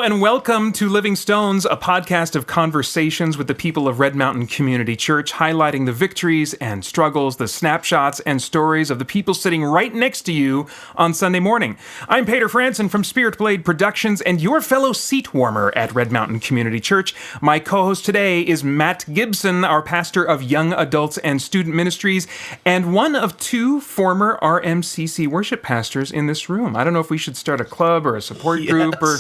and welcome to Living Stones, a podcast of conversations with the people of Red Mountain Community Church, highlighting the victories and struggles, the snapshots and stories of the people sitting right next to you on Sunday morning. I'm Peter Franson from Spirit Blade Productions and your fellow seat warmer at Red Mountain Community Church. My co-host today is Matt Gibson, our pastor of Young Adults and Student Ministries, and one of two former RMCC worship pastors in this room. I don't know if we should start a club or a support group or...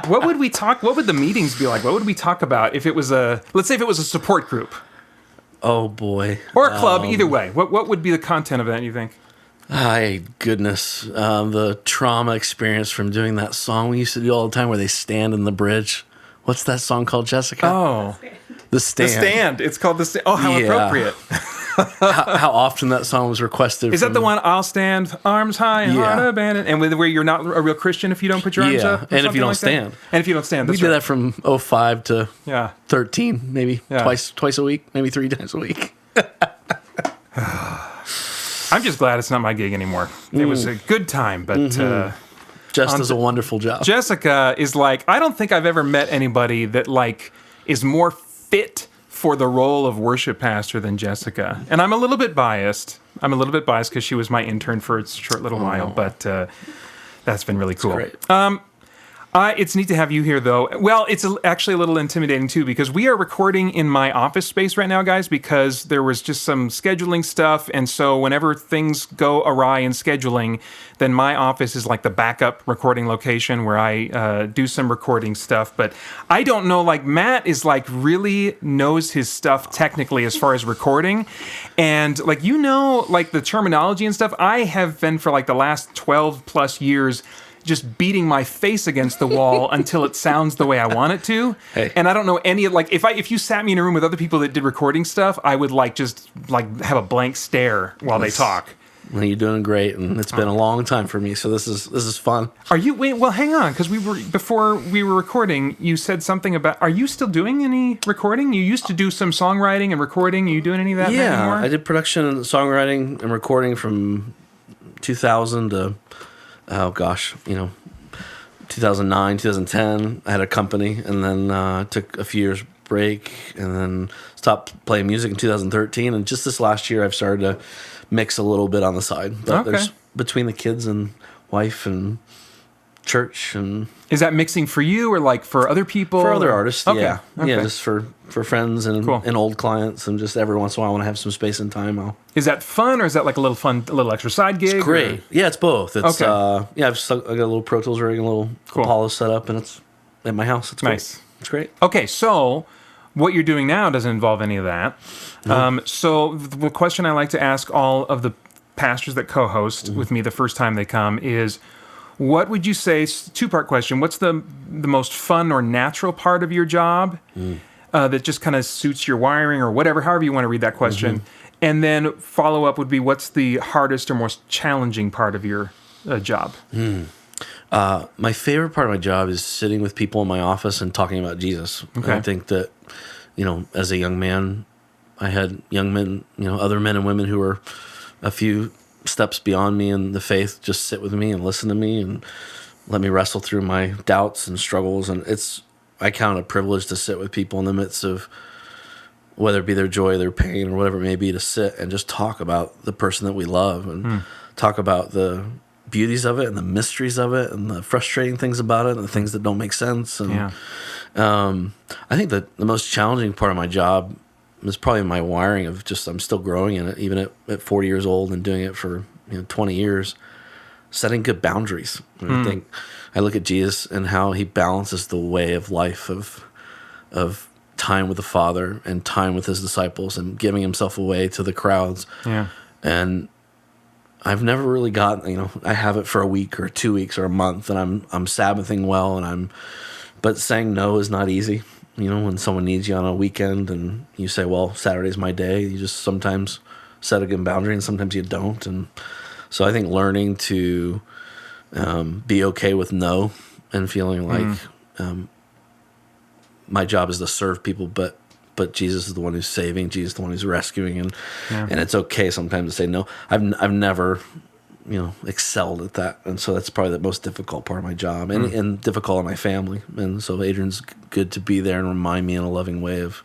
What would the meetings be like? What would we talk about if it was let's say if it was a support group? Oh boy. Or a club, either way. What would be the content of that, you think? Goodness. The trauma experience from doing that song we used to do all the time where they stand in the bridge. What's that song called, Jessica? Oh. The Stand. The Stand. It's called The Stand. Oh, how appropriate. how often that song was requested. Is that the one, I'll stand arms high and heart abandoned, and where you're not a real Christian if you don't put your arms up? And if you don't stand. And if you don't stand. We did that from 2005 to 13, maybe twice a week, maybe 3 times a week. I'm just glad it's not my gig anymore. It was a good time, but... Jess does a wonderful job. Jessica is like, I don't think I've ever met anybody that is more fit for the role of worship pastor than Jessica. And I'm a little bit biased. Because she was my intern for a short little while, but that's been really cool. That's great. It's neat to have you here, though. Well, it's actually a little intimidating, too, because we are recording in my office space right now, guys, because there was just some scheduling stuff, and so whenever things go awry in scheduling, then my office is like the backup recording location where I do some recording stuff. But I don't know, Matt is really knows his stuff technically as far as recording, and the terminology and stuff. I have been for the last 12 plus years just beating my face against the wall until it sounds the way I want it to. Hey. And I don't know any if you sat me in a room with other people that did recording stuff, I would just have a blank stare while they talk. Well, you're doing great, and it's been a long time for me, so this is fun. Are you? Wait, well, hang on, because before we were recording, you said something about. Are you still doing any recording? You used to do some songwriting and recording. Are you doing any of that anymore? Yeah, I did production and songwriting and recording from 2000 to 2009, 2010. I had a company, and then took a few years break, and then stopped playing music in 2013. And just this last year, I've started to mix a little bit on the side. But there's between the kids and wife and church and... Is that mixing for you or for other people? For other artists, Okay. yeah. Yeah, just for friends and old clients, and just every once in a while when I have some space and time, Is that fun, or is that a little extra side gig? It's great. Yeah, it's both. It's okay. I got a little Pro Tools rig, a little Apollo set up, and it's at my house. It's nice. Great. It's great. Okay, so what you're doing now doesn't involve any of that. No. So the question I like to ask all of the pastors that co-host with me the first time they come is, what would you say, two-part question, what's the most fun or natural part of your job that just kind of suits your wiring or whatever, however you want to read that question? And then follow-up would be, what's the hardest or most challenging part of your job? My favorite part of my job is sitting with people in my office and talking about Jesus. Okay. I think that, as a young man, I had young men, other men and women who were a few steps beyond me in the faith, just sit with me and listen to me and let me wrestle through my doubts and struggles. And I count it a privilege to sit with people in the midst of whether it be their joy, their pain, or whatever it may be, to sit and just talk about the person that we love and talk about the beauties of it and the mysteries of it and the frustrating things about it and the things that don't make sense. And I think that the most challenging part of my job is probably my wiring of just, I'm still growing in it, even at 40 years old and doing it for 20 years, setting good boundaries. I think I look at Jesus and how he balances the way of life of time with the Father and time with his disciples and giving himself away to the crowds. Yeah. And I've never really gotten, I have it for a week or 2 weeks or a month, and I'm Sabbathing well, but saying no is not easy. When someone needs you on a weekend and you say, well, Saturday's my day, you just sometimes set a good boundary and sometimes you don't. And so I think learning to be okay with no and feeling like my job is to serve people, but Jesus is the one who's saving, Jesus is the one who's rescuing, and it's okay sometimes to say no. I've never excelled at that. And so that's probably the most difficult part of my job and difficult on my family. And so Adrian's good to be there and remind me in a loving way of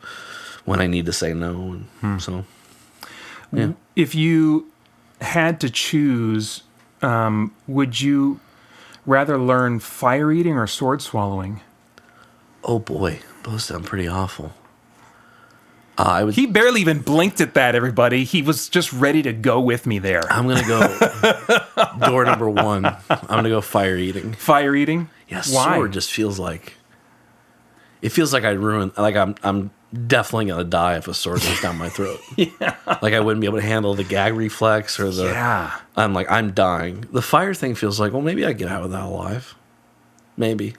when I need to say no. And so, yeah. If you had to choose, would you rather learn fire eating or sword swallowing? Oh boy, both sound pretty awful. He barely even blinked at that, everybody. He was just ready to go with me there. I'm going to go door number 1. I'm going to go fire eating. Fire eating? Yeah, Why? sword just feels like... It feels like I'd ruin... Like I'm definitely going to die if a sword goes down my throat. Yeah. Like I wouldn't be able to handle the gag reflex or the... Yeah. I'm dying. The fire thing feels like, well, maybe I get out of that alive. Maybe.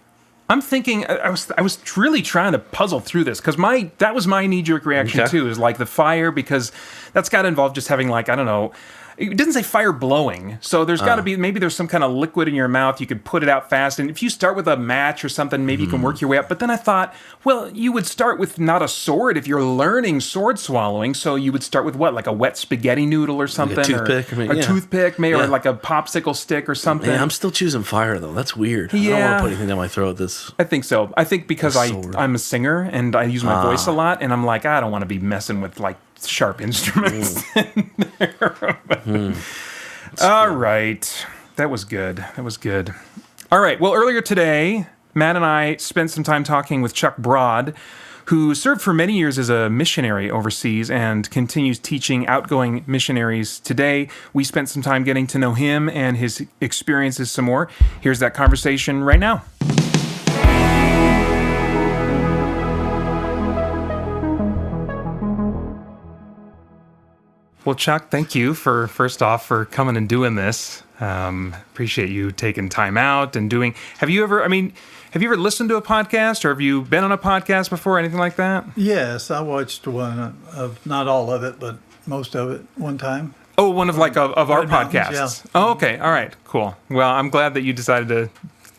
I'm thinking, I was really trying to puzzle through this because that was my knee-jerk reaction too, is like the fire, because that's got to involve just having like, I don't know, it didn't say fire blowing, so there's got to be, maybe there's some kind of liquid in your mouth, you could put it out fast, and if you start with a match or something, maybe you can work your way up. But then I thought, well, you would start with not a sword if you're learning sword swallowing, so you would start with what, like a wet spaghetti noodle or something? Like a toothpick? Or a toothpick, maybe, or like a popsicle stick or something. Man, I'm still choosing fire, though. That's weird. Yeah. I don't want to put anything down my throat that's... I think so. I think because I'm a singer and I use my voice a lot, and I'm like, I don't want to be messing with like sharp instruments in there. All right. That was good. All right. Well, earlier today, Matt and I spent some time talking with Chuck Broad, who served for many years as a missionary overseas and continues teaching outgoing missionaries today. We spent some time getting to know him and his experiences some more. Here's that conversation right now. Well, Chuck, thank you first off for coming and doing this. Appreciate you taking time out and doing. Have you ever listened to a podcast, or have you been on a podcast before, anything like that? Yes, I watched one of, not all of it, but most of it one time. Oh, one of our podcasts. Yeah. Oh, okay. All right. Cool. Well, I'm glad that you decided to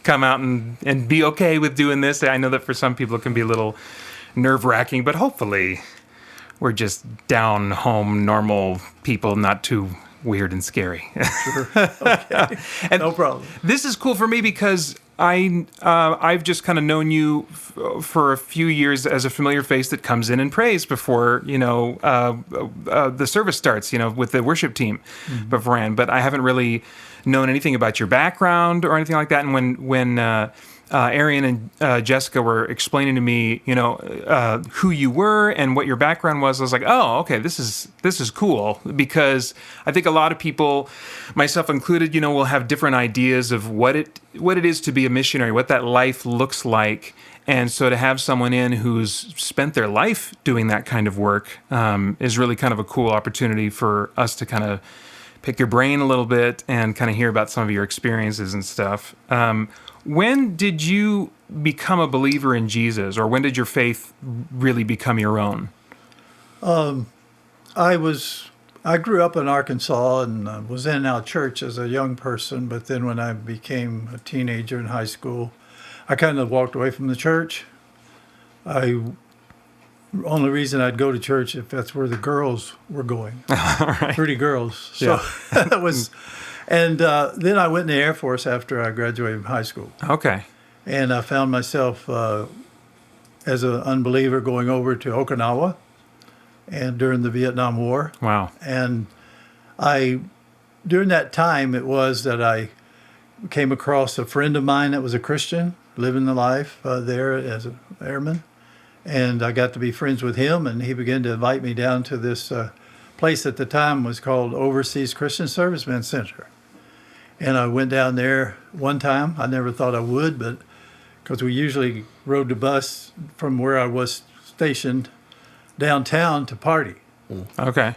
come out and be okay with doing this. I know that for some people it can be a little nerve-wracking, but hopefully we're just down home, normal people, not too weird and scary. Sure. Okay. And no problem. This is cool for me because I've just kind of known you for a few years as a familiar face that comes in and prays before the service starts, with the worship team beforehand. But I haven't really known anything about your background or anything like that. And when Arian and Jessica were explaining to me, who you were and what your background was, I was like, oh, okay, this is cool, because I think a lot of people, myself included, will have different ideas of what it is to be a missionary, what that life looks like. And so to have someone in who's spent their life doing that kind of work is really kind of a cool opportunity for us to kind of pick your brain a little bit and kind of hear about some of your experiences and stuff. When did you become a believer in Jesus, or when did your faith really become your own? I grew up in Arkansas and was in our church as a young person, but then when I became a teenager in high school, I kind of walked away from the church. Only reason I'd go to church if that's where the girls were going. Right. Pretty girls. So that was... And then I went in the Air Force after I graduated from high school. Okay. And I found myself as an unbeliever going over to Okinawa and during the Vietnam War. Wow. And during that time, it was that I came across a friend of mine that was a Christian, living the life there as an airman. And I got to be friends with him, and he began to invite me down to this place at the time was called Overseas Christian Servicemen Center. And I went down there one time. I never thought I would, but because we usually rode the bus from where I was stationed downtown to party. Okay.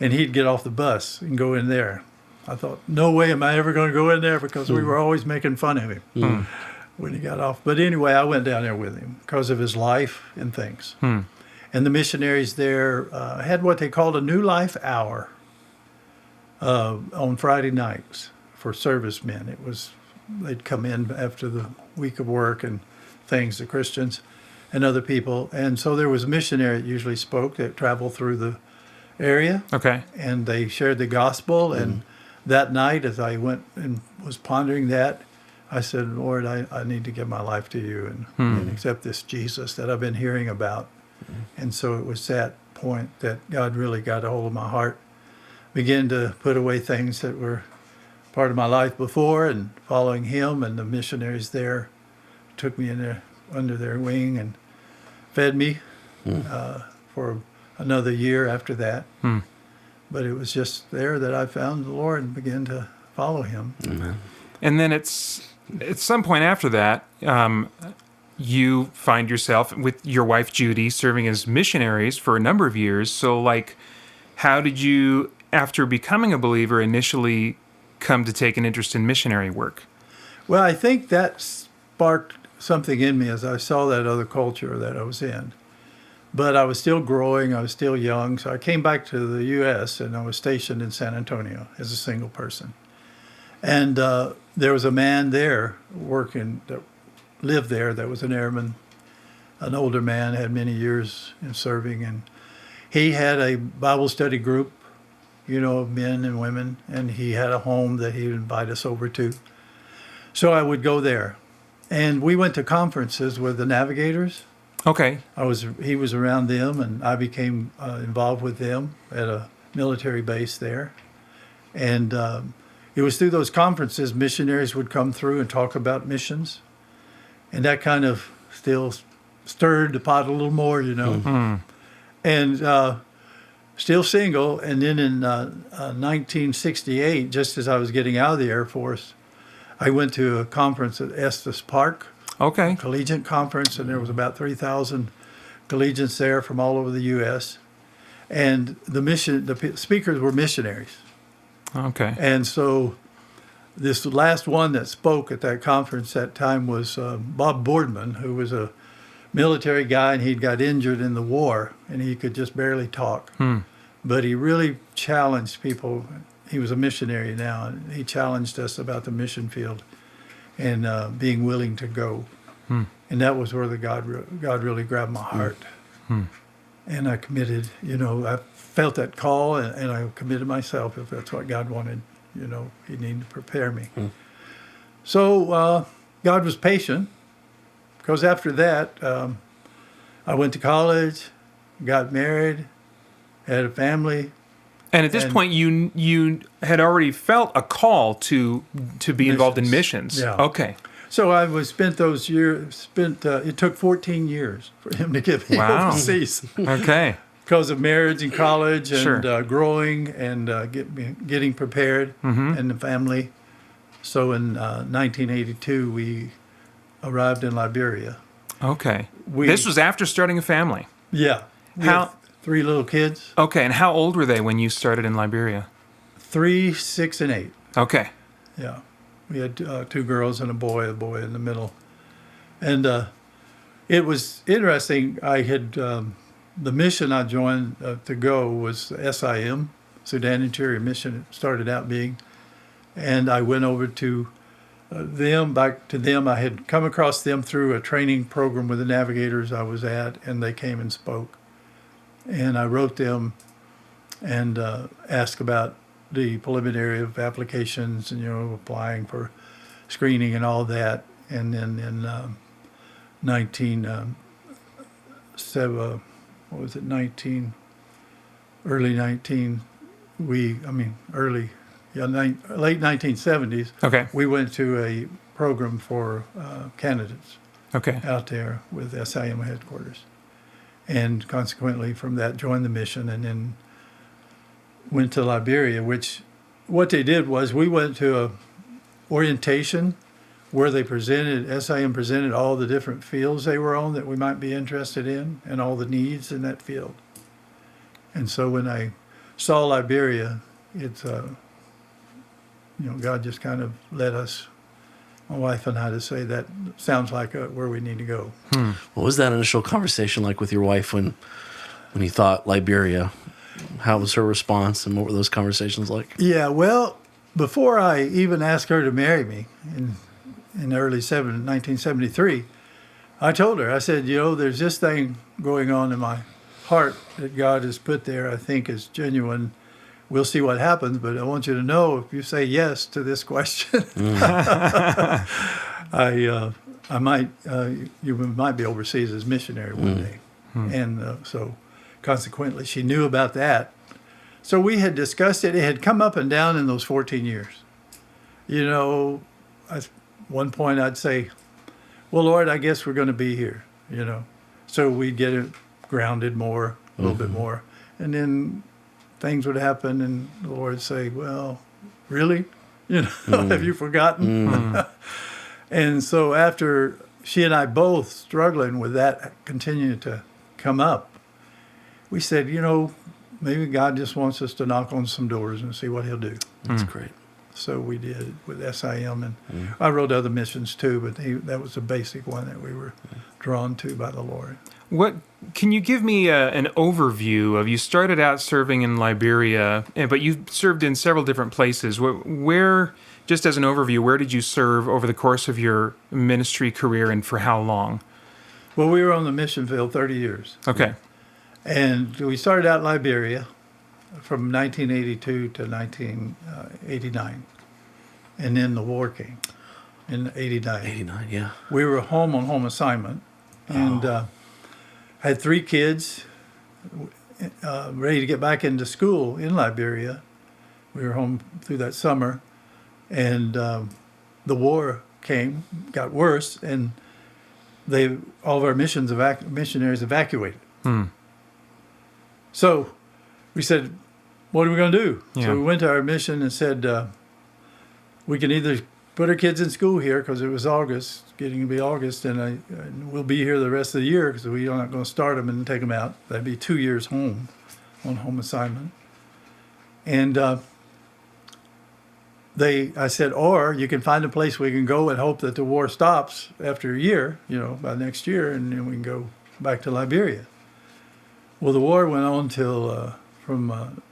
And he'd get off the bus and go in there. I thought, no way am I ever going to go in there, because we were always making fun of him when he got off. But anyway, I went down there with him because of his life and things. And the missionaries there had what they called a New Life Hour on Friday nights for servicemen. They'd come in after the week of work and things, the Christians and other people. And so there was a missionary that usually spoke that traveled through the area. Okay. And they shared the gospel. And that night, as I went and was pondering that, I said, Lord, I need to give my life to you and accept this Jesus that I've been hearing about. And so it was that point that God really got a hold of my heart, began to put away things that were part of my life before, and following him, and the missionaries there took me in there under their wing and fed me for another year after that. But it was just there that I found the Lord and began to follow him. Amen. And then it's at some point after that, you find yourself with your wife Judy serving as missionaries for a number of years. So, like, how did you, after becoming a believer, initially come to take an interest in missionary work? Well, I think that sparked something in me as I saw that other culture that I was in. But I was still growing, I was still young, so I came back to the U.S. and I was stationed in San Antonio as a single person. And there was a man there working, that lived there, that was an airman, an older man, had many years in serving, and he had a Bible study group, you know, of men and women, and he had a home that he would invite us over to. So I would go there. And we went to conferences with the navigators. Okay. He was around them, and I became involved with them at a military base there. And it was through those conferences missionaries would come through and talk about missions. And that kind of still stirred the pot a little more, you know. And still single. And then in 1968, just as I was getting out of the Air Force, I went to a conference at Estes Park. Okay. Collegiate conference, and there was about 3,000 collegiates there from all over the U.S. And the speakers were missionaries. Okay. And so this last one that spoke at that conference that time was Bob Boardman, who was a military guy, and he'd got injured in the war, and he could just barely talk. But he really challenged people. He was a missionary now, and he challenged us about the mission field and being willing to go. And that was where God really grabbed my heart. And I committed, you know, I felt that call, and I committed myself. If that's what God wanted, you know, he needed to prepare me. So God was patient, because after that, I went to college, got married, had a family. And at this point, you had already felt a call to be involved in missions. Yeah. Okay. So I was spent those years. It took 14 years for him to get me overseas. Okay. Because of marriage and college and Sure. growing and getting prepared and the family. So in 1982, we arrived in Liberia. Okay. This was after starting a family. Yeah. We How- had 3 little kids, Okay. And how old were they when you started in Liberia? 3, 6, and 8. Okay. Yeah. We had 2 girls and a boy in the middle. And it was interesting. I had, the mission I joined to go was SIM, Sudan Interior Mission, it started out being. And I went over to back to them. I had come across them through a training program with the navigators I was at, and they came and spoke. And I wrote them and asked about the preliminary of applications and, you know, applying for screening and all that. And then in late 1970s, Okay. we went to a program for candidates Okay. out there with SIM headquarters. And consequently from that joined the mission, and then went to Liberia, which what they did was we went to a orientation where they SIM presented all the different fields they were on that we might be interested in and all the needs in that field. And so when I saw Liberia, it's, God just kind of led us, my wife and I, to say that sounds like where we need to go. What was that initial conversation like with your wife when you thought Liberia? How was her response, and what were those conversations like? Yeah, well, before I even asked her to marry me in early 1973, I told her, I said, there's this thing going on in my heart that God has put there, I think is genuine, we'll see what happens, but I want you to know if you say yes to this question, I might you might be overseas as missionary one day. And so consequently, she knew about that. So we had discussed it. It had come up and down in those 14 years. You know, at one point I'd say, well, Lord, I guess we're going to be here, you know. So we'd get it grounded more, a little bit more. And then things would happen and the Lord would say, well, really? You know, have you forgotten? And so after she and I both struggling with that continuing to come up, we said, you know, maybe God just wants us to knock on some doors and see what he'll do. That's great. So we did with SIM, and I wrote other missions too, but that was the basic one that we were drawn to by the Lord. What can you give me an overview of? You started out serving in Liberia, but you served in several different places. Where, just as an overview, where did you serve over the course of your ministry career, and for how long? Well, we were on the mission field 30 years. Okay. And we started out in Liberia from 1982 to 1989. And then the war came in 89. 89, yeah. We were home on home assignment and had 3 kids ready to get back into school in Liberia. We were home through that summer. And the war came, got worse, and all of our missionaries evacuated. So we said, what are we going to do? Yeah. So we went to our mission and said, we can either put our kids in school here because it was August, getting to be August, and we'll be here the rest of the year because we're not going to start them and take them out. That'd be 2 years home on home assignment. And I said, or you can find a place we can go and hope that the war stops after a year, you know, by next year, and then we can go back to Liberia. Well, the war went on till from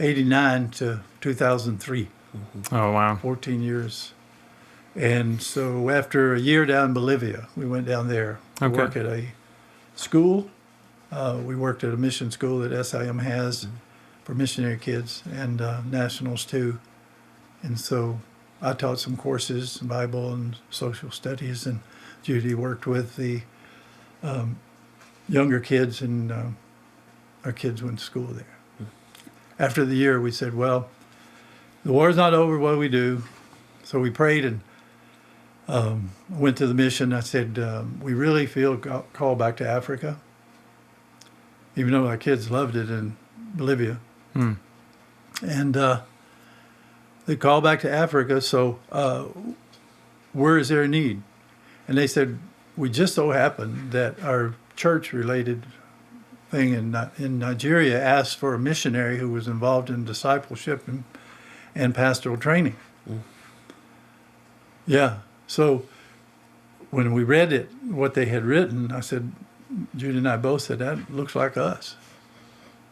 89 to 2003. Oh, wow. 14 years. And so after a year down in Bolivia, we went down there to work at a school. We worked at a mission school that SIM has for missionary kids and nationals too. And so I taught some courses, Bible and social studies, and Judy worked with the younger kids, and our kids went to school there. After the year, we said, well, the war's not over, what do we do? So we prayed and went to the mission. I said, we really feel called back to Africa, even though our kids loved it in Bolivia. And they called back to Africa, so where is there a need? And they said, we just so happened that our church-related thing in Nigeria asked for a missionary who was involved in discipleship and pastoral training. Yeah, so when we read it, what they had written, I said, Judy and I both said, that looks like us.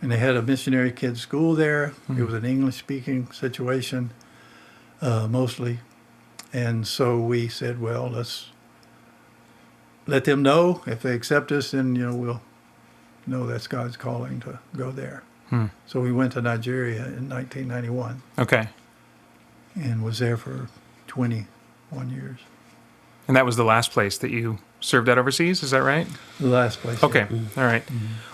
And they had a missionary kids school there. It was an English-speaking situation, mostly. And so we said, well, let's let them know. If they accept us, then, you know, we'll know that's God's calling to go there. So we went to Nigeria in 1991. Okay. And was there for 21 years. And that was the last place that you served at overseas, is that right? The last place. Okay, all right.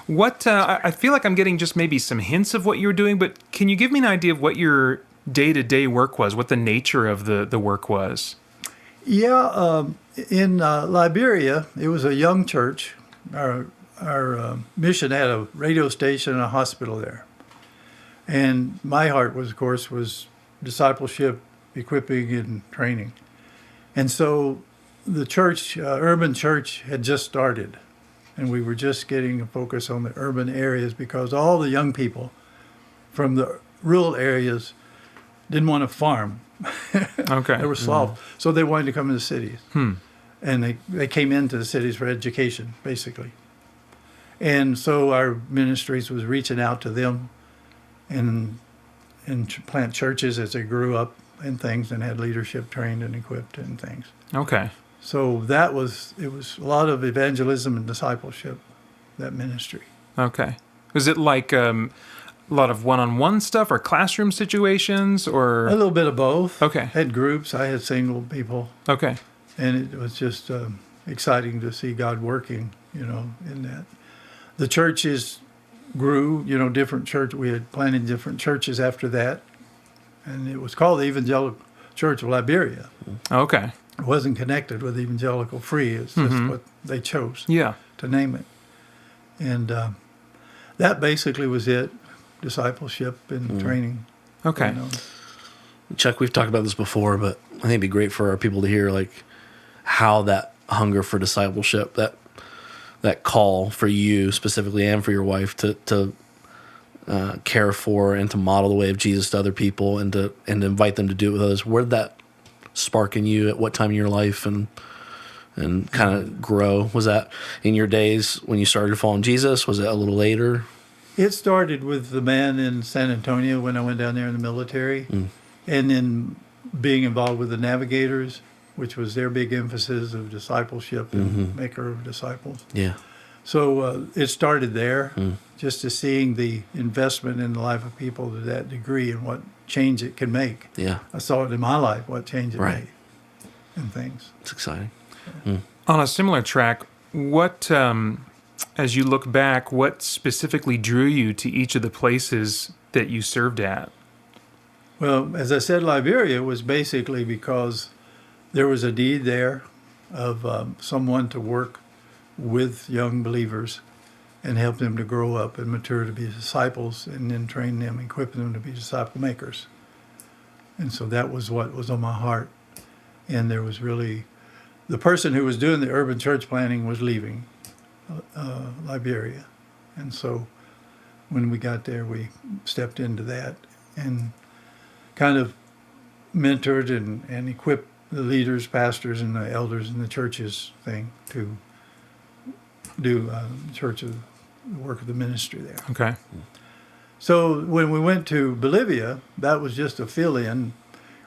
What, I feel like I'm getting just maybe some hints of what you were doing, but can you give me an idea of what your day-to-day work was, what the nature of the work was? Yeah, in Liberia, it was a young church. Our mission had a radio station and a hospital there. And my heart was, of course, was discipleship, equipping, and training. And so the church, urban church, had just started. And we were just getting a focus on the urban areas because all the young people from the rural areas didn't want to farm. Okay. They were sloth. So they wanted to come to the cities. And they came into the cities for education, basically. And so our ministries was reaching out to them and plant churches as they grew up and things, and had leadership trained and equipped and things. Okay. So it was a lot of evangelism and discipleship, that ministry. Okay. Was it like a lot of one-on-one stuff or classroom situations A or? little bit of both. Okay. I had groups. I had single people. Okay. And it was just exciting to see God working, in that. The churches grew, different church. We had planted different churches after that. And it was called the Evangelical Church of Liberia. Okay. It wasn't connected with Evangelical Free. It's just what they chose Yeah. to name it. And that basically was it, discipleship and training. Okay. Chuck, we've talked about this before, but I think it'd be great for our people to hear like how that hunger for discipleship, that call for you specifically and for your wife to care for and to model the way of Jesus to other people and to invite them to do it with others. Where did that spark in you? At what time in your life and kind of grow? Was that in your days when you started following Jesus? Was it a little later? It started with the man in San Antonio when I went down there in the military, and then being involved with the Navigators, which was their big emphasis of discipleship and maker of disciples. Yeah. So it started there, just to seeing the investment in the life of people to that degree and what change it can make. Yeah. I saw it in my life, what change it Right. made and things. It's exciting. On a similar track, what, as you look back, what specifically drew you to each of the places that you served at? Well, as I said, Liberia was basically because there was a need there of someone to work with young believers and help them to grow up and mature to be disciples and then train them, equip them to be disciple makers. And so that was what was on my heart. And there was really, the person who was doing the urban church planning was leaving Liberia. And so when we got there, we stepped into that and kind of mentored and equipped the leaders, pastors, and the elders in the churches thing to do church of the work of the ministry there. Okay. So when we went to Bolivia, that was just a fill-in.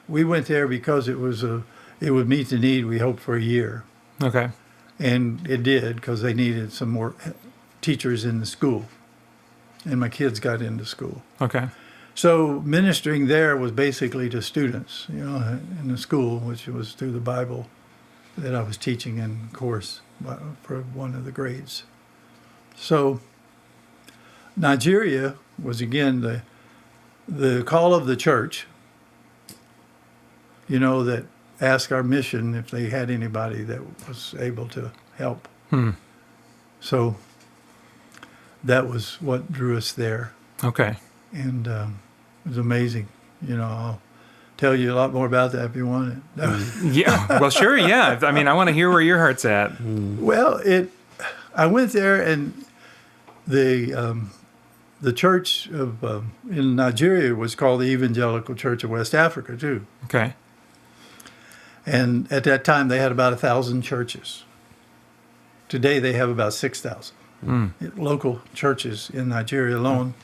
We went there because it would meet the need we hoped for a year, Okay. and it did because they needed some more teachers in the school, and my kids got into school. Okay. So ministering there was basically to students, in the school, which was through the Bible that I was teaching in course for one of the grades. So Nigeria was again the call of the church, that asked our mission if they had anybody that was able to help. So that was what drew us there. Okay. And it was amazing. I'll tell you a lot more about that if you want it. Yeah. Well, sure. Yeah. I mean, I want to hear where your heart's at. Well, I went there, and the church in Nigeria was called the Evangelical Church of West Africa too. Okay. And at that time, they had about 1,000 churches. Today, they have about 6,000 local churches in Nigeria alone.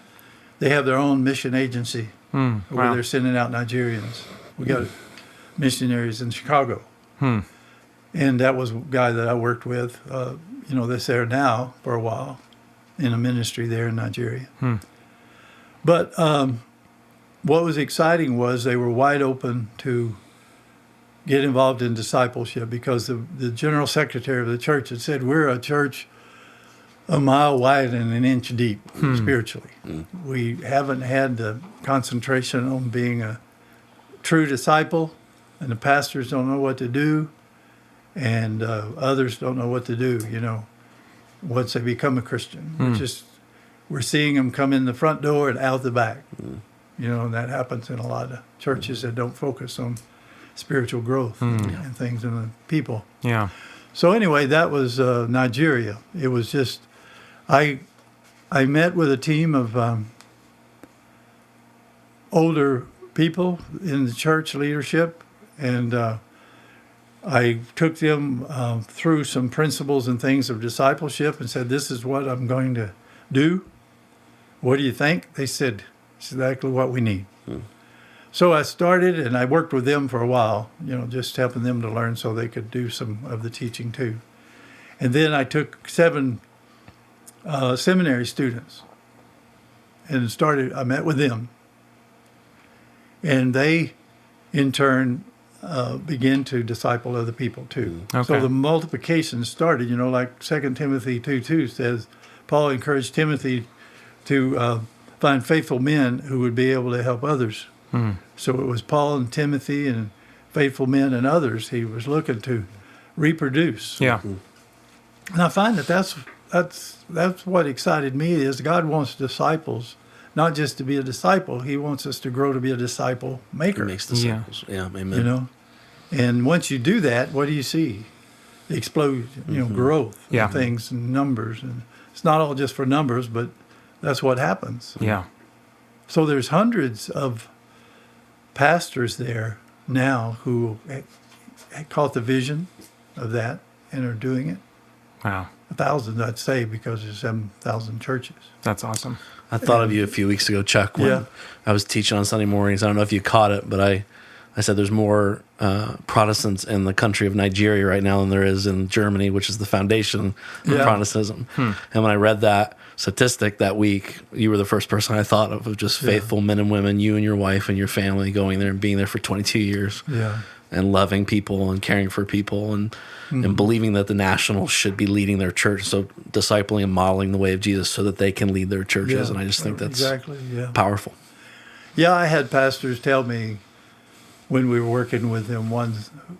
They have their own mission agency where Wow. they're sending out Nigerians. We got missionaries in Chicago. And that was a guy that I worked with, that's there now for a while in a ministry there in Nigeria. But what was exciting was they were wide open to get involved in discipleship because the general secretary of the church had said, we're a church a mile wide and an inch deep spiritually. We haven't had the concentration on being a true disciple, and the pastors don't know what to do, and others don't know what to do, once they become a Christian. We're seeing them come in the front door and out the back. And that happens in a lot of churches that don't focus on spiritual growth and things in the people. Yeah. So anyway, that was Nigeria. It was just, I met with a team of older people in the church leadership, and I took them through some principles and things of discipleship and said, this is what I'm going to do. What do you think? They said, it's exactly what we need. So I started, and I worked with them for a while, just helping them to learn so they could do some of the teaching too. And then I took 7 seminary students and I met with them. And they, in turn, began to disciple other people too. Okay. So the multiplication started, like 2 Timothy 2:2 says, Paul encouraged Timothy to find faithful men who would be able to help others. So it was Paul and Timothy and faithful men and others he was looking to reproduce. Yeah. And I find that's what excited me is God wants disciples, not just to be a disciple. He wants us to grow to be a disciple maker. He makes disciples. Yeah, amen. And once you do that, what do you see? Explosion, growth, Yeah. and things, and numbers, and it's not all just for numbers, but that's what happens. Yeah. So there's hundreds of pastors there now who caught the vision of that and are doing it. Wow. 1,000, I'd say, because there's 7,000 churches. That's awesome. I thought of you a few weeks ago, Chuck, when I was teaching on Sunday mornings. I don't know if you caught it, but I said there's more Protestants in the country of Nigeria right now than there is in Germany, which is the foundation of Protestantism. And when I read that statistic that week, you were the first person I thought of just faithful men and women, you and your wife and your family going there and being there for 22 years. Yeah. And loving people and caring for people and believing that the nationals should be leading their church, so discipling and modeling the way of Jesus so that they can lead their churches. Yeah, and I just think that's powerful. Yeah, I had pastors tell me when we were working with them, one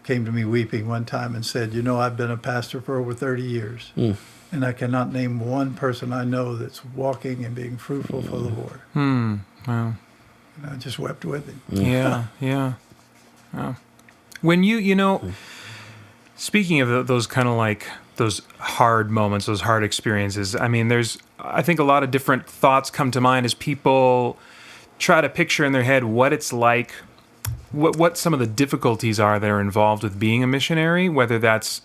came to me weeping one time and said, I've been a pastor for over 30 years, and I cannot name one person I know that's walking and being fruitful for the Lord. Wow. And I just wept with him. Yeah. Wow. When speaking of those kind of like those hard moments, those hard experiences, I mean, I think a lot of different thoughts come to mind as people try to picture in their head what it's like, what some of the difficulties are that are involved with being a missionary, whether that's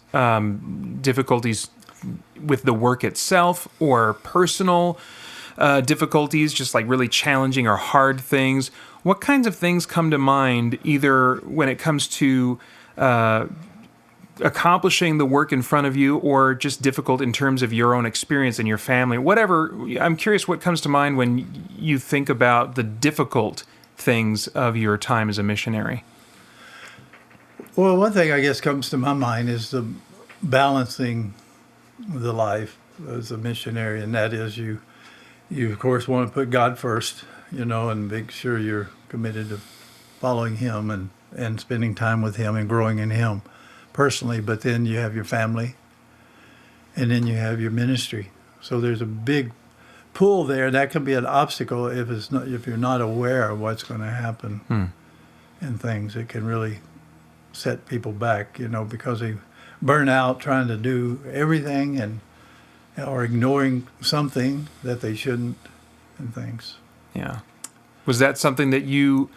difficulties with the work itself or personal difficulties, just like really challenging or hard things. What kinds of things come to mind, either when it comes to accomplishing the work in front of you or just difficult in terms of your own experience and your family? Whatever. I'm curious what comes to mind when you think about the difficult things of your time as a missionary. Well, one thing I guess comes to my mind is the balancing the life as a missionary, and that is you of course want to put God first, and make sure you're committed to following Him and spending time with Him and growing in Him personally. But then you have your family, and then you have your ministry. So there's a big pull there. That can be an obstacle if you're not aware of what's going to happen and things. It can really set people back, because they burn out trying to do everything or ignoring something that they shouldn't and things. Yeah. Was that something that you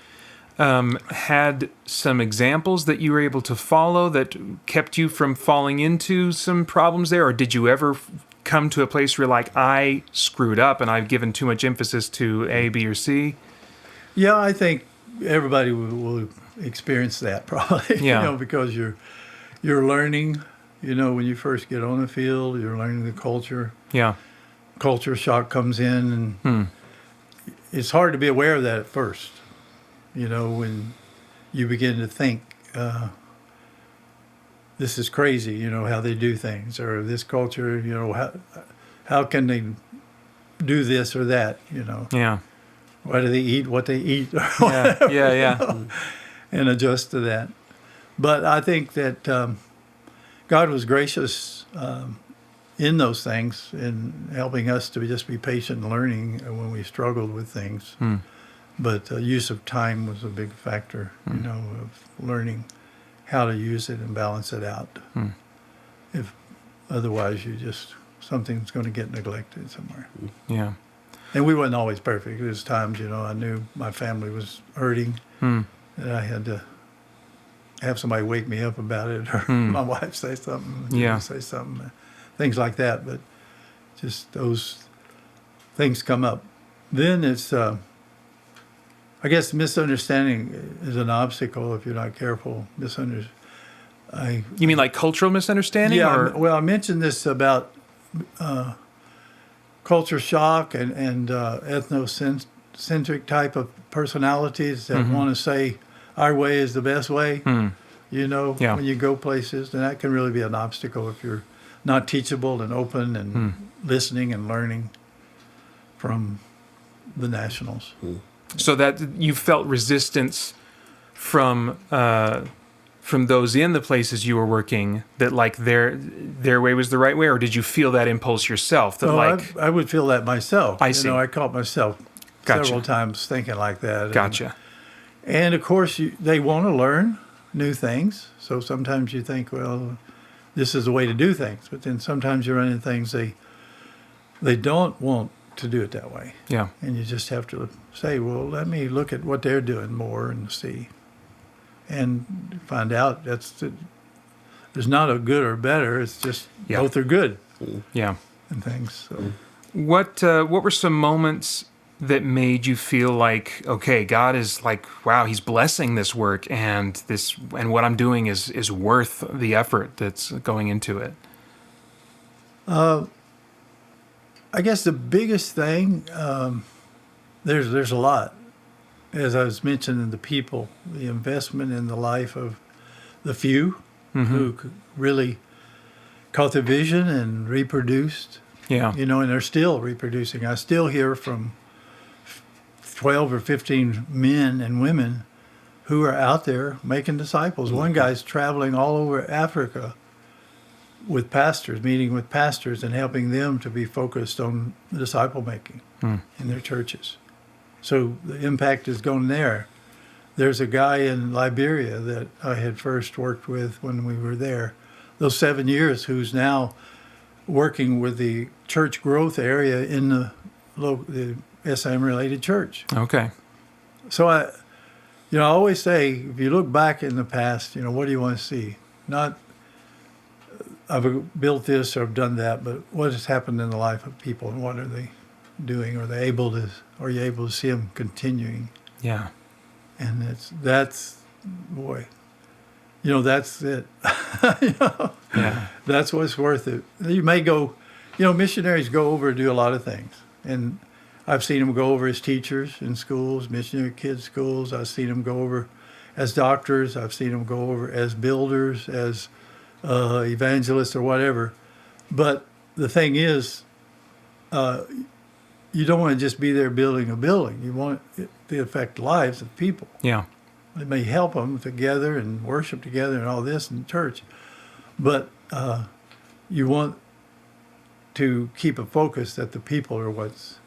had some examples that you were able to follow that kept you from falling into some problems there? Or did you ever come to a place where you're like, I screwed up and I've given too much emphasis to A, B, or C? Yeah, I think everybody will experience that probably, because you're learning, when you first get on the field, you're learning the culture. Yeah. Culture shock comes in, and it's hard to be aware of that at first, when you begin to think, this is crazy, how they do things, or this culture, how can they do this or that, Yeah. Why do they eat what they eat? Or Yeah. whatever, Yeah. and adjust to that. But I think that God was gracious in those things, in helping us to just be patient and learning when we struggled with things. But use of time was a big factor, of learning how to use it and balance it out. If otherwise, something's going to get neglected somewhere. Yeah. And we wasn't always perfect. There's times, I knew my family was hurting, and I had to have somebody wake me up about it, or my wife say something, say something, things like that. But just those things come up. Then it's, I guess, misunderstanding is an obstacle if you're not careful. You mean like cultural misunderstanding? Yeah. Well, I mentioned this about culture shock and ethnocentric type of personalities that want to say our way is the best way. Yeah. When you go places, then that can really be an obstacle if you're not teachable and open and listening and learning from the nationals. So that you felt resistance from those in the places you were working, that like their way was the right way, or did you feel that impulse yourself? That I would feel that myself. I see. I caught myself several times thinking like that. Gotcha. And of course, they want to learn new things. So sometimes you think, well, this is the way to do things. But then sometimes you run into things they don't want to do it that way. Yeah. And you just have to say, well, let me look at what they're doing more and see. And find out there's not a good or better. It's just both are good. Yeah. And things. So. What were some moments that made you feel like, okay, God is like, wow, He's blessing this work, and what I'm doing is worth the effort that's going into it? I guess the biggest thing, there's a lot. As I was mentioning, the people, the investment in the life of the few who really caught the vision and reproduced. Yeah. And they're still reproducing. I still hear from 12 or 15 men and women who are out there making disciples. One guy's traveling all over Africa with pastors, meeting with pastors and helping them to be focused on disciple making in their churches. So the impact is going there. There's a guy in Liberia that I had first worked with when we were there, those 7 years, who's now working with the church growth area in the SM-related church. Okay. So I always say, if you look back in the past, what do you want to see? Not I've built this or I've done that, but what has happened in the life of people and what are they doing? Are you able to see them continuing? Yeah. And that's it. Yeah. That's what's worth it. You may go, missionaries go over and do a lot of things. And I've seen them go over as teachers in schools, missionary kids schools. I've seen them go over as doctors. I've seen them go over as builders, as evangelists or whatever. But the thing is, you don't want to just be there building a building. You want it to affect lives of people. Yeah. It may help them together and worship together and all this in church. But you want to keep a focus that the people are what's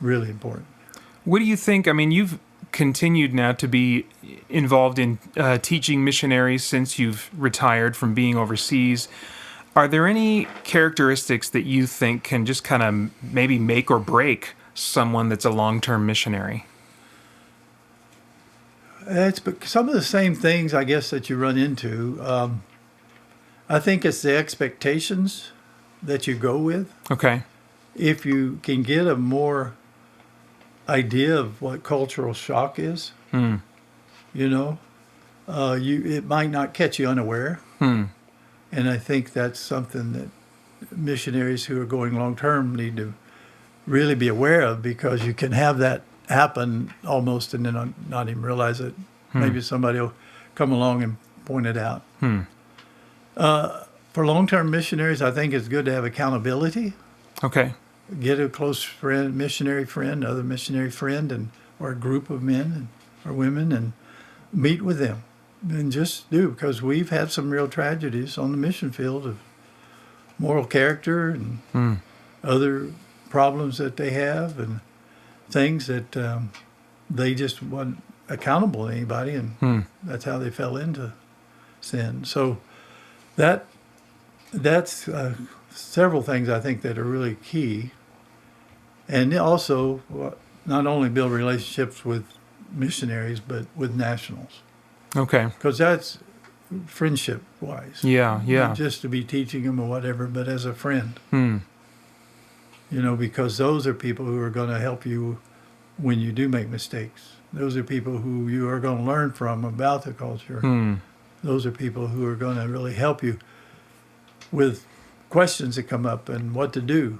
really important. What do you think? I mean, you've continued now to be involved in teaching missionaries since you've retired from being overseas. Are there any characteristics that you think can just kind of maybe make or break someone that's a long-term missionary? It's some of the same things, I guess, that you run into. I think it's the expectations that you go with. Okay. If you can get a more idea of what cultural shock is, it might not catch you unaware. And I think that's something that missionaries who are going long-term need to really be aware of, because you can have that happen almost and then not even realize it. Maybe somebody will come along and point it out. For long-term missionaries, I think it's good to have accountability. Okay. Get a close friend, missionary friend, other missionary friend, or a group of men or women, and meet with them. And just do, because we've had some real tragedies on the mission field of moral character and other problems that they have and things that they just weren't accountable to anybody, and that's how they fell into sin. So that's several things I think that are really key. And also not only build relationships with missionaries, but with nationals. Okay. Because that's friendship-wise. Yeah. Not just to be teaching them or whatever, but as a friend. Because those are people who are going to help you when you do make mistakes. Those are people who you are going to learn from about the culture. Those are people who are going to really help you with questions that come up and what to do,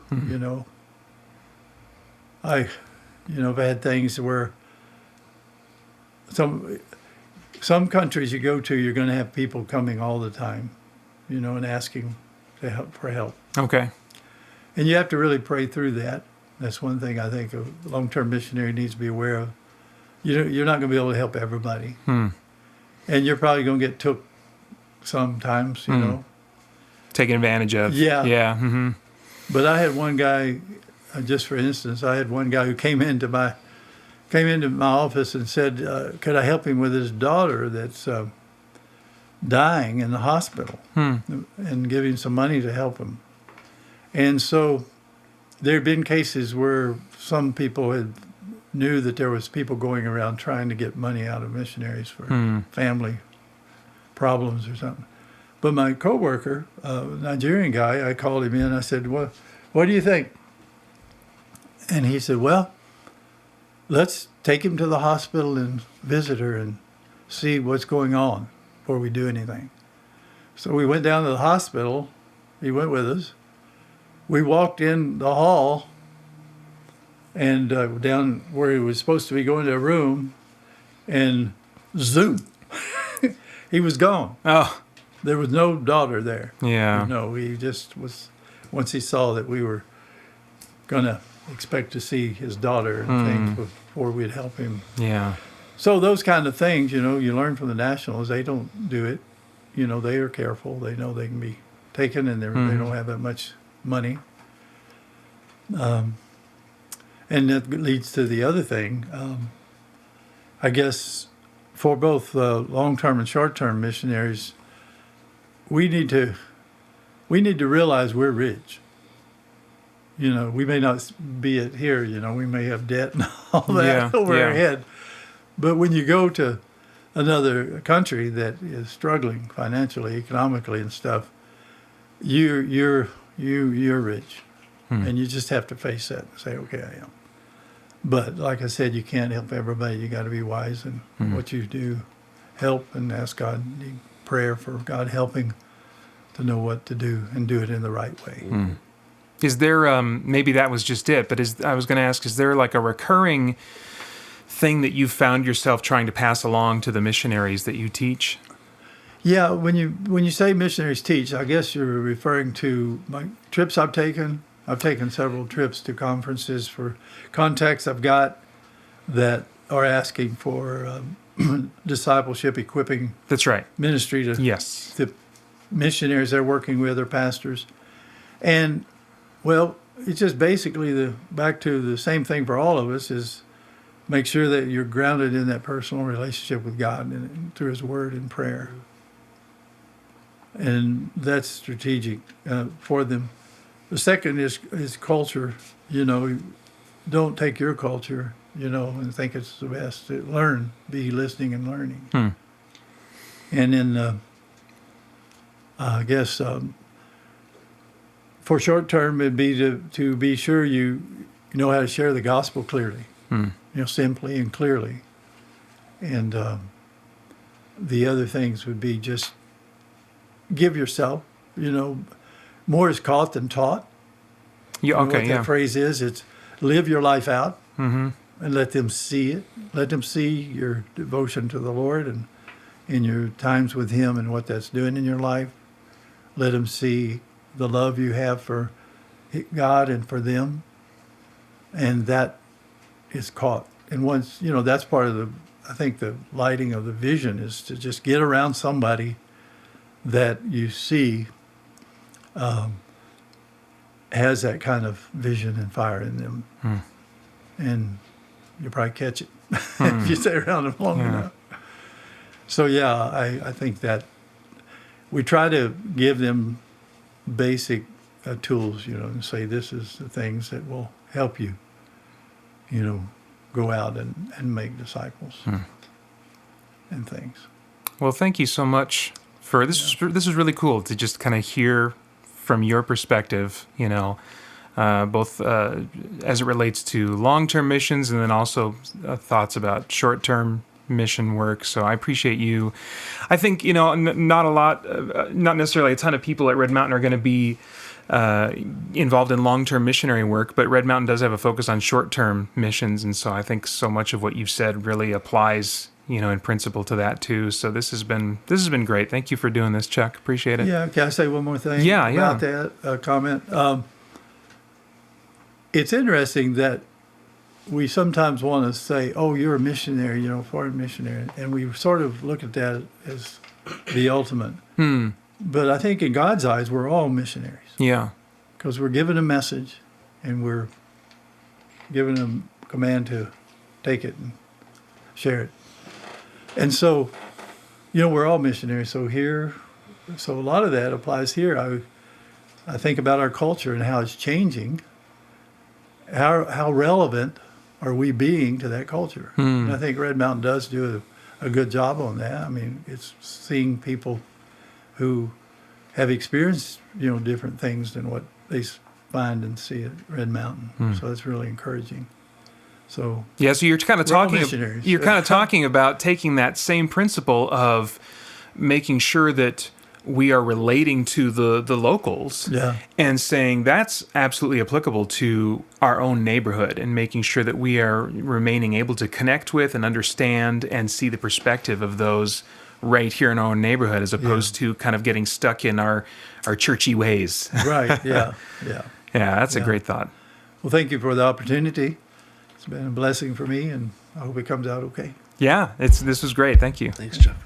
I've had things where some countries you go to, you're going to have people coming all the time, and asking for help. Okay. And you have to really pray through that. That's one thing I think a long-term missionary needs to be aware of. You're not going to be able to help everybody. And you're probably going to get took sometimes, Taken advantage of. Yeah. Yeah. Mm-hmm. But I had one guy, just for instance, who came into my office and said, could I help him with his daughter that's dying in the hospital, and give him some money to help him. And so there had been cases where some people knew that there was people going around trying to get money out of missionaries for family problems or something. But my coworker, Nigerian guy, I called him in. I said, "What do you think?" And he said, "Well, let's take him to the hospital and visit her and see what's going on before we do anything." So we went down to the hospital. He went with us. We walked in the hall and down where he was supposed to be going to a room, and zoom, he was gone. Oh. There was no daughter there. Yeah. No, he just was, once he saw that we were going to expect to see his daughter and things before we'd help him. Yeah. So those kind of things, you learn from the nationals. They don't do it. They are careful. They know they can be taken, and they don't have that much money. And that leads to the other thing. I guess for both long-term and short-term missionaries, we need to realize we're rich. We may not be it here. We may have debt and all that over our head. But when you go to another country that is struggling financially, economically, and stuff, you're rich, and you just have to face that and say, "Okay, I am." But like I said, you can't help everybody. You got to be wise in what you do. Help and ask God, need prayer for God helping to know what to do and do it in the right way. Is there, maybe that was just it, but I was going to ask, is there like a recurring thing that you've found yourself trying to pass along to the missionaries that you teach? Yeah, when you say missionaries teach, I guess you're referring to my trips I've taken. I've taken several trips to conferences for contacts I've got that are asking for discipleship, equipping That's right. ministry to Yes. the missionaries they're working with or pastors. And, well, it's just basically back to the same thing for all of us is make sure that you're grounded in that personal relationship with God and through His Word and prayer. And that's strategic for them. The second is culture. Don't take your culture, and think it's the best. Learn, be listening and learning. And then, I guess, for short term, it'd be to be sure you know how to share the gospel clearly, simply and clearly. And the other things would be just give yourself, more is caught than taught. Yeah, okay, what that phrase is, it's live your life out and let them see it. Let them see your devotion to the Lord and in your times with Him and what that's doing in your life. Let them see the love you have for God and for them. And that is caught. And once, that's part of I think the lighting of the vision is to just get around somebody that you see has that kind of vision and fire in them. And you'll probably catch it if you stay around them long enough. So, I think that we try to give them basic tools, and say this is the things that will help you, go out and make disciples and things. Well, thank you so much for this. This is really cool to just kind of hear from your perspective, both as it relates to long-term missions and then also thoughts about short-term mission work. So I appreciate you. I think, not necessarily a ton of people at Red Mountain are going to be involved in long-term missionary work, but Red Mountain does have a focus on short-term missions, and so I think so much of what you've said really applies, in principle to that too. So this has been great. Thank you for doing this, Chuck. Appreciate it. Yeah, can I say one more thing about that comment? It's interesting that we sometimes want to say, oh, you're a missionary, foreign missionary, and we sort of look at that as the ultimate. But I think in God's eyes, we're all missionaries. Yeah. Because we're given a message, and we're given a command to take it and share it. And so, we're all missionaries. So a lot of that applies here. I think about our culture and how it's changing. How relevant are we being to that culture? And I think Red Mountain does do a good job on that. I mean, it's seeing people who have experienced, different things than what they find and see at Red Mountain. So it's really encouraging. So yeah, so you're kind of talking about taking that same principle of making sure that we are relating to the locals, and saying that's absolutely applicable to our own neighborhood, and making sure that we are remaining able to connect with and understand and see the perspective of those right here in our own neighborhood, as opposed to kind of getting stuck in our churchy ways. Right, yeah. Yeah, that's a great thought. Well, thank you for the opportunity. It's been a blessing for me, and I hope it comes out okay. Yeah, this was great. Thank you. Thanks, Jeff.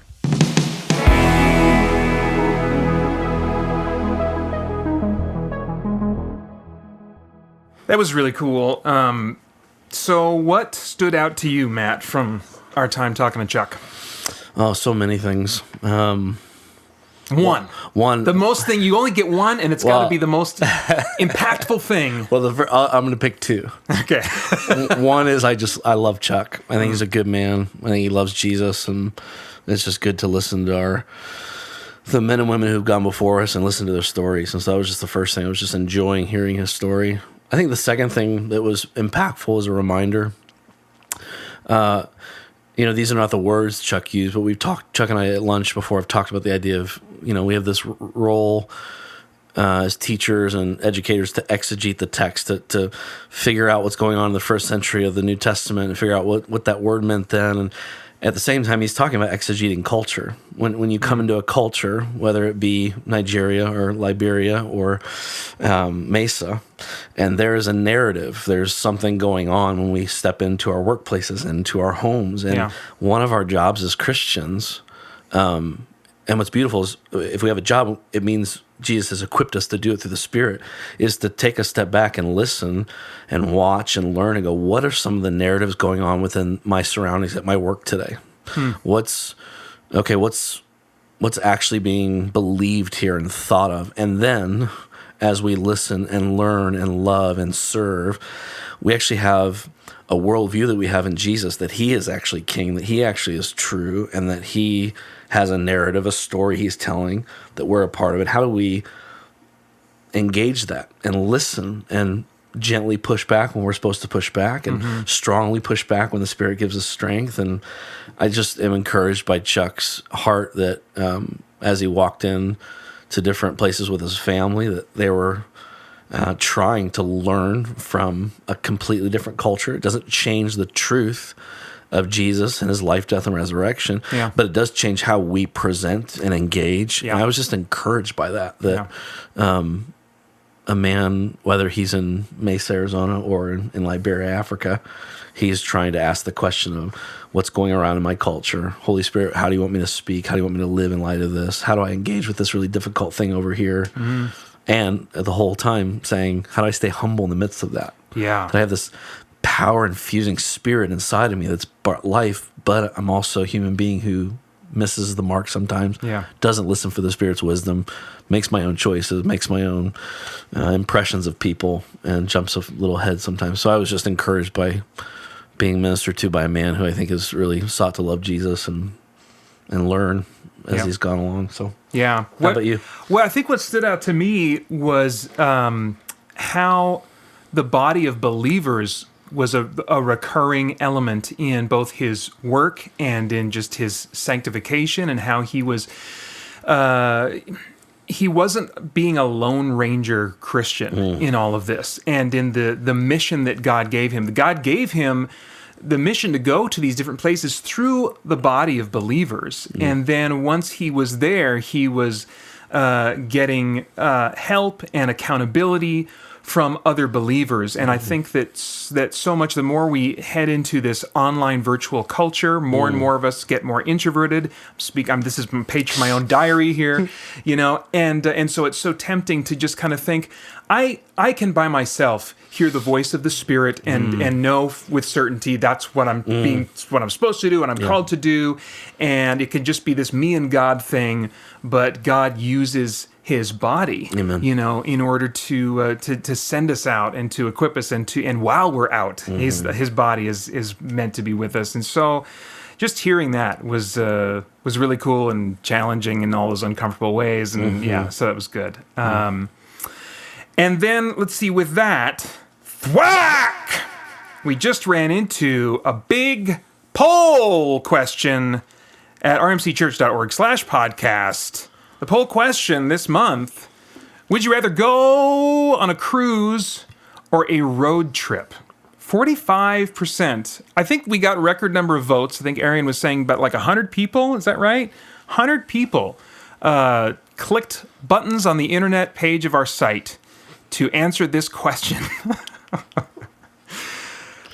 That was really cool. So what stood out to you, Matt, from our time talking to Chuck? Oh, so many things. One. The most thing, you only get one, and it's got to be the most impactful thing. Well, I'm going to pick two. Okay. One is I love Chuck. I think he's a good man. I think he loves Jesus, and it's just good to listen to the men and women who've gone before us and listen to their stories. And so that was just the first thing. I was just enjoying hearing his story. I think the second thing that was impactful is a reminder. These are not the words Chuck used, but Chuck and I at lunch before have talked about the idea of, we have this role as teachers and educators to exegete the text, to figure out what's going on in the first century of the New Testament and figure out what that word meant then. And at the same time, he's talking about exegeting culture. When you come into a culture, whether it be Nigeria or Liberia or Mesa, and there is a narrative, there's something going on when we step into our workplaces, into our homes. And one of our jobs as Christians, and what's beautiful is if we have a job, it means Jesus has equipped us to do it through the Spirit, is to take a step back and listen and watch and learn and go, what are some of the narratives going on within my surroundings at my work today? What's actually being believed here and thought of? And then as we listen and learn and love and serve, we actually have a worldview that we have in Jesus, that he is actually king, that he actually is true, and that he has a narrative, a story he's telling, that we're a part of it. How do we engage that and listen and gently push back when we're supposed to push back, and strongly push back when the Spirit gives us strength? And I just am encouraged by Chuck's heart that as he walked in to different places with his family, that they were trying to learn from a completely different culture. It doesn't change the truth of Jesus and his life, death, and resurrection, but it does change how we present and engage. And I was just encouraged by that a man, whether he's in Mesa, Arizona, or in Liberia, Africa, he's trying to ask the question of what's going around in my culture. Holy Spirit, how do you want me to speak? How do you want me to live in light of this? How do I engage with this really difficult thing over here? And the whole time saying, how do I stay humble in the midst of that? That I have this power-infusing spirit inside of me that's life, but I'm also a human being who misses the mark sometimes, doesn't listen for the Spirit's wisdom, makes my own choices, makes my own impressions of people, and jumps a little ahead sometimes. So I was just encouraged by being ministered to by a man who I think has really sought to love Jesus and learn as he's gone along. So how about you? Well, I think what stood out to me was how the body of believers was a recurring element in both his work and in just his sanctification, and how he was he wasn't being a Lone Ranger Christian in all of this, and in the mission that God gave him. God gave him the mission to go to these different places through the body of believers. And then once he was there, he was getting help and accountability from other believers. And I think that so much, the more we head into this online virtual culture, more and more of us get more introverted. This is a page from my own diary here, and so it's so tempting to just kind of think, I can by myself hear the voice of the Spirit and know with certainty that's what I'm what I'm supposed to do and I'm called to do, and it can just be this me and God thing. But God uses His body, Amen. In order to send us out and to equip us, and while we're out, His body is meant to be with us. And so, just hearing that was really cool and challenging in all those uncomfortable ways. And so that was good. And then let's see, with that, thwack! We just ran into a big poll question at rmcchurch.org/podcast. The poll question this month: would you rather go on a cruise or a road trip? 45%. I think we got a record number of votes. I think Arian was saying about like 100 people. Is that right? 100 people clicked buttons on the internet page of our site to answer this question.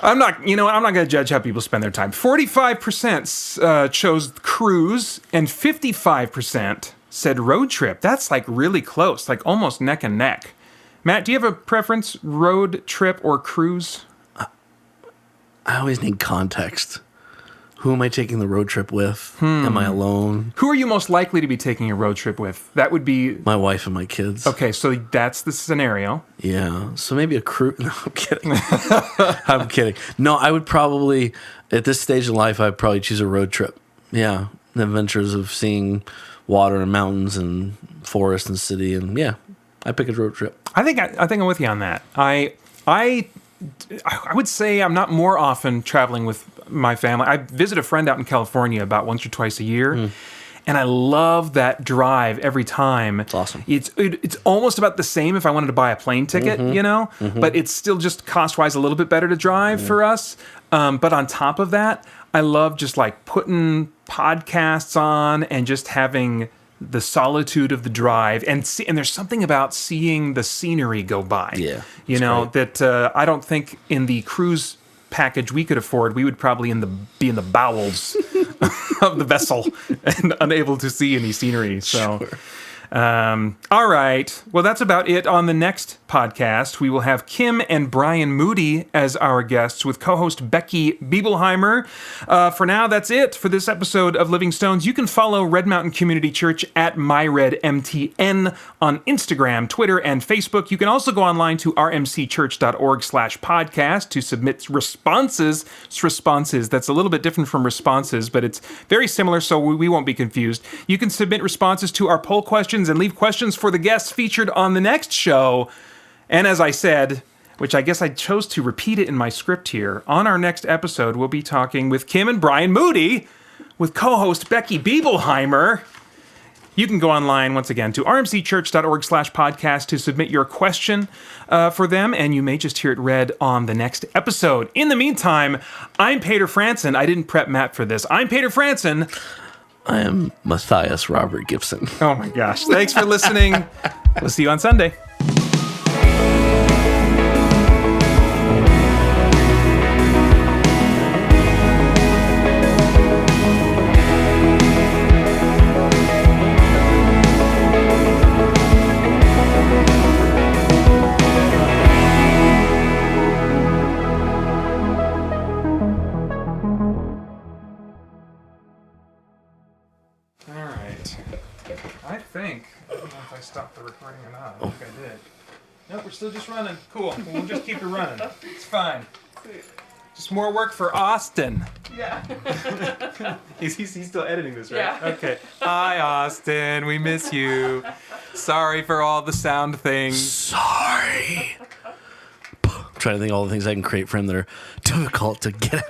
I'm not going to judge how people spend their time. 45% chose cruise, and 55% said road trip. That's like really close, like almost neck and neck. Matt, do you have a preference, road trip or cruise? I always need context. Who am I taking the road trip with? Am I alone? Who are you most likely to be taking a road trip with? That would be... My wife and my kids. Okay, so that's the scenario. Yeah, so maybe a cruise. No, I'm kidding. I'm kidding. No, I would probably, at this stage in life, I'd probably choose a road trip. Yeah, the adventures of seeing water and mountains and forest and city, and I pick a road trip. I think I'm with you on that. I would say I'm not more often traveling with my family. I visit a friend out in California about once or twice a year, and I love that drive every time. It's awesome. It's almost about the same if I wanted to buy a plane ticket, but it's still just cost-wise a little bit better to drive for us. But on top of that, I love just like putting podcasts on and just having the solitude of the drive, and there's something about seeing the scenery go by. Yeah, that I don't think in the cruise package we could afford, we would probably be in the bowels of the vessel and unable to see any scenery. So, Sure. All right. Well, that's about it. On the next podcast, we will have Kim and Brian Moody as our guests with co-host Becky Biebelheimer. For now, that's it for this episode of Living Stones. You can follow Red Mountain Community Church at MyRedMTN on Instagram, Twitter, and Facebook. You can also go online to rmcchurch.org/podcast to submit responses. It's responses. That's a little bit different from responses, but it's very similar, so we won't be confused. You can submit responses to our poll questions and leave questions for the guests featured on the next show. And as I said, which I guess I chose to repeat it in my script here, on our next episode, we'll be talking with Kim and Brian Moody with co-host Becky Biebelheimer. You can go online, once again, to rmcchurch.org/podcast to submit your question for them, and you may just hear it read on the next episode. In the meantime, I'm Peter Franson. I didn't prep Matt for this. I'm Peter Franson. I am Matthias Robert Gibson. Oh my gosh. Thanks for listening. We'll see you on Sunday. Stop the recording or not. I think I did. Nope, we're still just running. Cool. We'll just keep it running. It's fine. Sweet. Just more work for Austin. Yeah. He's still editing this, right? Yeah. Okay. Hi, Austin. We miss you. Sorry for all the sound things. Sorry. I'm trying to think of all the things I can create for him that are difficult to get.